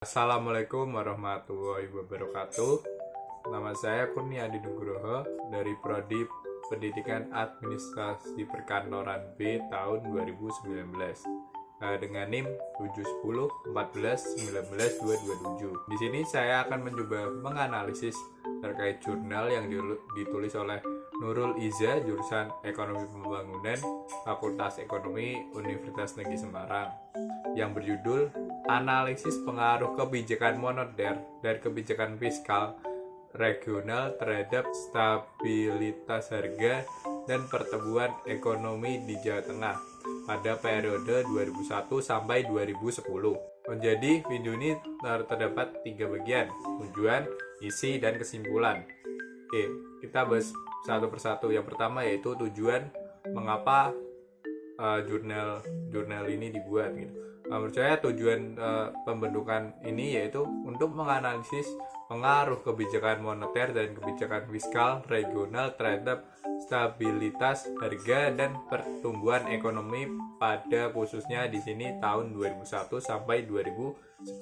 Assalamualaikum warahmatullahi wabarakatuh. Nama saya Kurnia Adi Nugroho dari Prodi Pendidikan Administrasi Perkantoran B tahun 2019 dengan NIM 710141927. Di sini saya akan mencoba menganalisis terkait jurnal yang ditulis oleh Nurul Iza, jurusan Ekonomi Pembangunan, Fakultas Ekonomi Universitas Negeri Semarang, yang berjudul Analisis Pengaruh Kebijakan Moneter dan Kebijakan Fiskal Regional terhadap Stabilitas Harga dan Pertumbuhan Ekonomi di Jawa Tengah pada periode 2001 sampai 2010. Jadi video ini terdapat 3 bagian: tujuan, isi, dan kesimpulan. Oke, kita bahas satu persatu. Yang pertama yaitu tujuan, mengapa jurnal ini dibuat gitu. Menurut saya tujuan pembentukan ini yaitu untuk menganalisis pengaruh kebijakan moneter dan kebijakan fiskal regional terhadap stabilitas harga dan pertumbuhan ekonomi pada khususnya di sini tahun 2001 sampai 2010.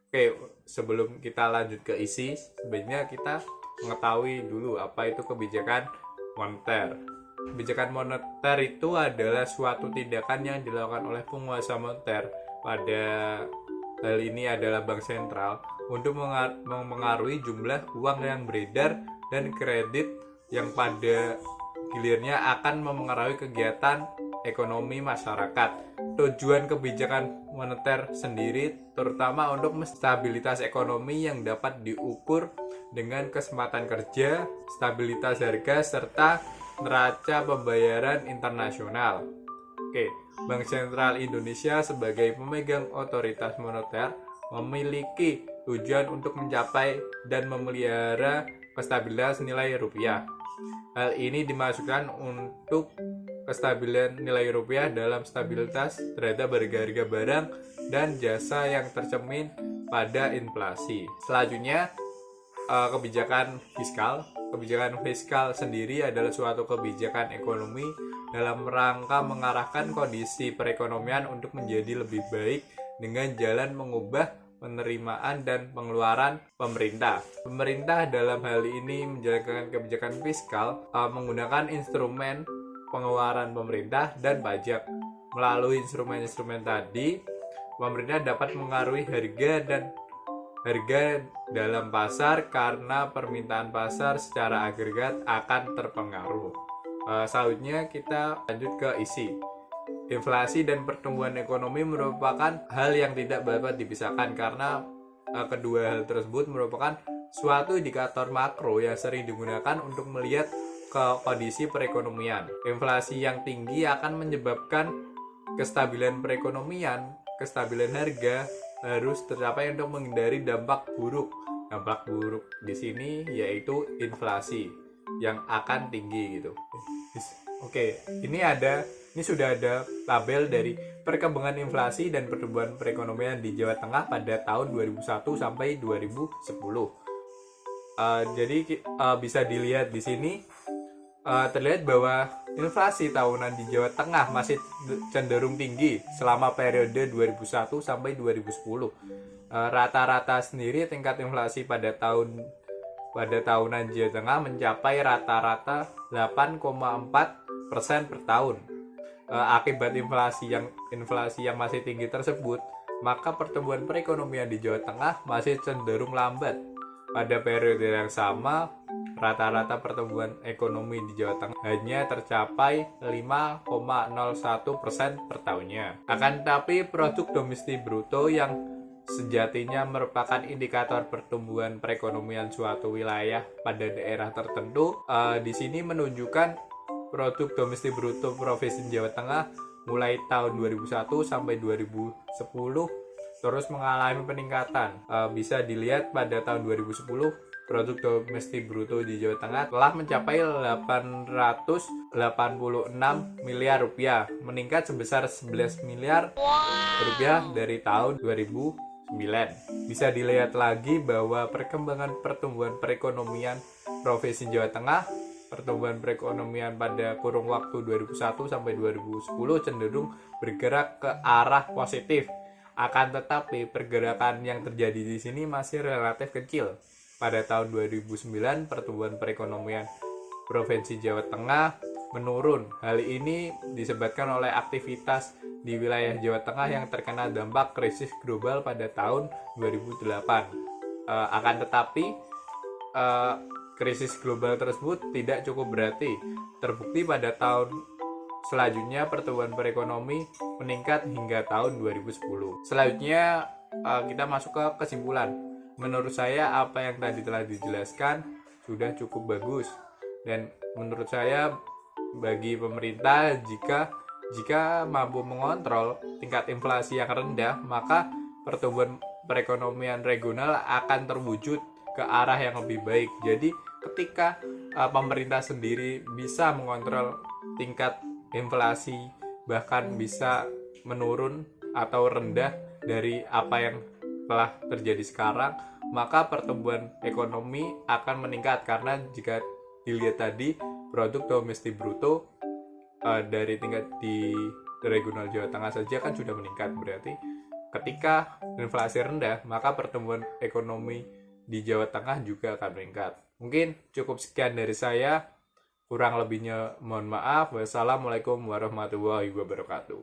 Oke, sebelum kita lanjut ke isi, sebenarnya kita mengetahui dulu apa itu kebijakan moneter. Kebijakan moneter itu adalah suatu tindakan yang dilakukan oleh penguasa moneter, pada hal ini adalah bank sentral, untuk mengaruhi jumlah uang yang beredar dan kredit yang pada gilirnya akan memengaruhi kegiatan ekonomi masyarakat. Tujuan kebijakan moneter sendiri terutama untuk stabilitas ekonomi yang dapat diukur dengan kesempatan kerja, stabilitas harga, serta neraca pembayaran internasional. Oke, Bank Sentral Indonesia sebagai pemegang otoritas moneter memiliki tujuan untuk mencapai dan memelihara kestabilan nilai rupiah. Hal ini dimaksudkan untuk kestabilan nilai rupiah dalam stabilitas terhadap harga-harga barang dan jasa yang tercermin pada inflasi. Selanjutnya, kebijakan fiskal. Kebijakan fiskal sendiri adalah suatu kebijakan ekonomi dalam rangka mengarahkan kondisi perekonomian untuk menjadi lebih baik dengan jalan mengubah penerimaan dan pengeluaran pemerintah. Pemerintah dalam hal ini menjalankan kebijakan fiskal menggunakan instrumen pengeluaran pemerintah dan pajak. Melalui instrumen-instrumen tadi, pemerintah dapat mengaruhi harga dalam pasar karena permintaan pasar secara agregat akan terpengaruh. Selanjutnya kita lanjut ke isi. Inflasi dan pertumbuhan ekonomi merupakan hal yang tidak dapat dipisahkan karena kedua hal tersebut merupakan suatu indikator makro yang sering digunakan untuk melihat ke kondisi perekonomian. Inflasi yang tinggi akan menyebabkan kestabilan perekonomian, kestabilan harga harus tercapai untuk menghindari dampak buruk. Dampak buruk di sini yaitu inflasi yang akan tinggi gitu. Oke, ini sudah ada tabel dari perkembangan inflasi dan pertumbuhan perekonomian di Jawa Tengah pada tahun 2001 sampai 2010. Jadi bisa dilihat di sini terlihat bahwa inflasi tahunan di Jawa Tengah masih cenderung tinggi selama periode 2001 sampai 2010. Rata-rata sendiri tingkat inflasi pada tahunan Jawa Tengah mencapai rata-rata 8,4% per tahun. Akibat inflasi yang masih tinggi tersebut, maka pertumbuhan perekonomian di Jawa Tengah masih cenderung lambat. Pada periode yang sama, rata-rata pertumbuhan ekonomi di Jawa Tengah hanya tercapai 5,01% per tahunnya. Akan tetapi produk domestik bruto yang sejatinya merupakan indikator pertumbuhan perekonomian suatu wilayah pada daerah tertentu, di sini menunjukkan produk domestik bruto Provinsi Jawa Tengah mulai tahun 2001 sampai 2010 terus mengalami peningkatan. Bisa dilihat pada tahun 2010 produk domestik bruto di Jawa Tengah telah mencapai 886 miliar rupiah, meningkat sebesar 11 miliar rupiah dari tahun 2009. Bisa dilihat lagi bahwa perkembangan pertumbuhan perekonomian Provinsi Jawa Tengah, pertumbuhan perekonomian pada kurun waktu 2001 sampai 2010 cenderung bergerak ke arah positif. Akan tetapi pergerakan yang terjadi di sini masih relatif kecil. Pada tahun 2009 pertumbuhan perekonomian Provinsi Jawa Tengah menurun. Hal ini disebabkan oleh aktivitas di wilayah Jawa Tengah yang terkena dampak krisis global pada tahun 2008. Akan tetapi krisis global tersebut tidak cukup berarti. Terbukti pada tahun selanjutnya pertumbuhan perekonomi meningkat hingga tahun 2010. Selanjutnya kita masuk ke kesimpulan. Menurut saya apa yang tadi telah dijelaskan sudah cukup bagus, dan menurut saya bagi pemerintah jika mampu mengontrol tingkat inflasi yang rendah, maka pertumbuhan perekonomian regional akan terwujud ke arah yang lebih baik. Jadi ketika pemerintah sendiri bisa mengontrol tingkat inflasi, bahkan bisa menurun atau rendah dari apa yang telah terjadi sekarang, maka pertumbuhan ekonomi akan meningkat. Karena jika dilihat tadi, produk domestik bruto dari tingkat di regional Jawa Tengah saja kan sudah meningkat. Berarti ketika inflasi rendah, maka pertumbuhan ekonomi di Jawa Tengah juga akan meningkat. Mungkin cukup sekian dari saya. Kurang lebihnya mohon maaf. Wassalamualaikum warahmatullahi wabarakatuh.